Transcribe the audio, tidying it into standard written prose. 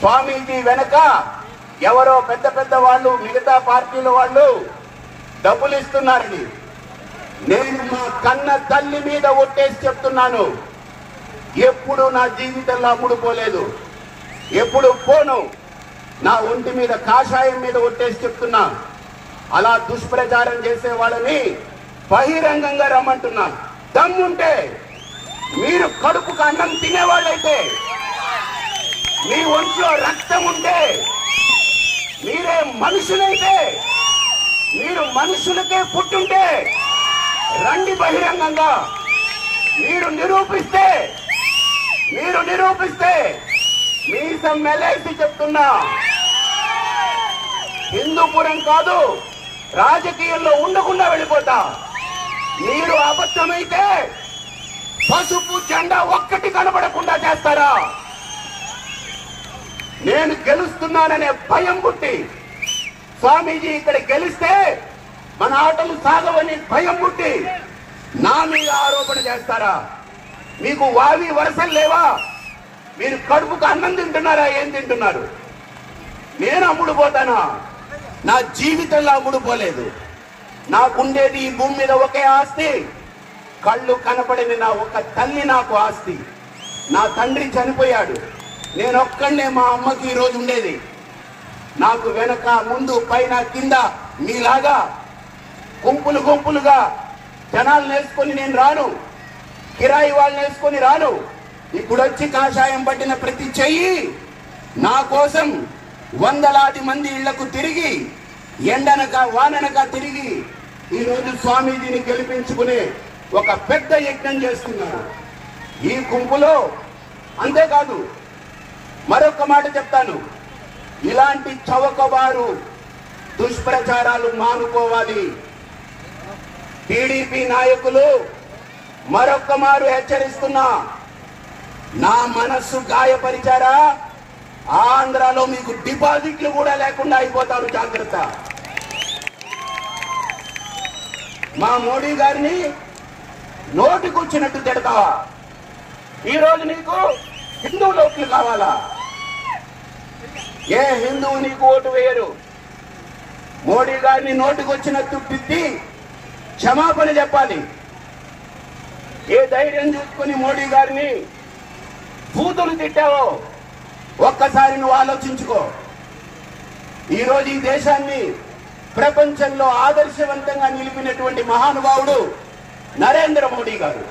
స్వామీజీ వెనక ఎవరో పెద్ద పెద్ద వాళ్ళు, మిగతా పార్టీల వాళ్ళు డబ్బులు ఇస్తున్నారని నేను మా కన్న తల్లి మీద ఒట్టేసి చెప్తున్నాను, ఎప్పుడు నా జీవితంలో అమ్ముడుపోలేదు, ఎప్పుడు పోను. నా ఒంటి మీద కాషాయం మీద ఒట్టేసి చెప్తున్నా. అలా దుష్ప్రచారం చేసే వాళ్ళని బహిరంగంగా రమ్మంటున్నా. దమ్ముంటే మీరు కడుపుకు అన్నం తినేవాళ్ళైతే, మీ ఒంట్లో రక్తం ఉంటే, మీరే మనుషులైతే, మీరు మనుషులకే పుట్టుంటే రండి బహిరంగంగా. మీరు నిరూపిస్తే మీసం మెలేసి చెప్తున్నా, హిందూపురం కాదు రాజకీయాల్లో ఉండకుండా వెళ్ళిపోతా. మీరు అబద్ధమైతే పసుపు జెండా ఒక్కటి కనబడకుండా చేస్తారా? నేను గెలుస్తున్నాననే భయం పుట్టి, స్వామీజీ ఇక్కడ గెలిస్తే మన ఆటలు సాగవని భయం పుట్టి నా మీద ఆరోపణ చేస్తారా? మీకు వావి వరసలు లేవా? మీరు కడుపుకు అన్నం తింటున్నారా? ఏం తింటున్నారు? నేను అమ్ముడుపోతానా? నా జీవితంలో అమ్ముడుపోలేదు. నాకుండేది ఈ భూమి మీద ఒకే ఆస్తి, కళ్ళు కనపడని నా ఒక తల్లి నాకు ఆస్తి. నా తండ్రి చనిపోయాడు, నేను ఒక్కడే మా అమ్మకి ఈరోజు ఉండేది. నాకు వెనక ముందు పైన కింద మీలాగా గుంపులు గుంపులుగా జనాలు నేర్చుకొని నేను రాను, కిరాయి వాళ్ళు నేర్చుకొని రాను. ఇప్పుడు వచ్చి కాషాయం పట్టిన ప్రతి చెయ్యి నా కోసం వందలాది మంది ఇళ్లకు తిరిగి, ఎండనక వాననక తిరిగి ఈరోజు స్వామీజీని గెలిపించుకునే ఒక పెద్ద యజ్ఞం చేస్తున్నారు ఈ గుంపులో. అంతేకాదు మరొక మాట చెప్తాను, ఇలాంటి చవకబారు దుష్ప్రచారాలు మానుకోవాలి. టీడీపీ నాయకులు మరొక్క మారు హెచ్చరిస్తున్నా, నా మనస్సు గాయపరిచారా ఆంధ్రాలో మీకు డిపాజిట్లు కూడా లేకుండా అయిపోతారు, జాగ్రత్త. మా మోడీ గారిని నోటికొచ్చినట్టు తిడతావా? ఈరోజు నీకు హిందువుల ఓట్లు కావాలా? ఏ హిందువు నీకు ఓటు వేయరు. మోడీ గారిని నోటికొచ్చినట్టు తిట్టి క్షమాపణ చెప్పాలి. ఏ ధైర్యం చూసుకుని మోడీ గారిని బూతులు తిట్టావో ఒక్కసారి నువ్వు ఆలోచించుకో. ఈరోజు ఈ దేశాన్ని ప్రపంచంలో ఆదర్శవంతంగా నిలిపినటువంటి మహానుభావుడు నరేంద్ర మోడీ గారు.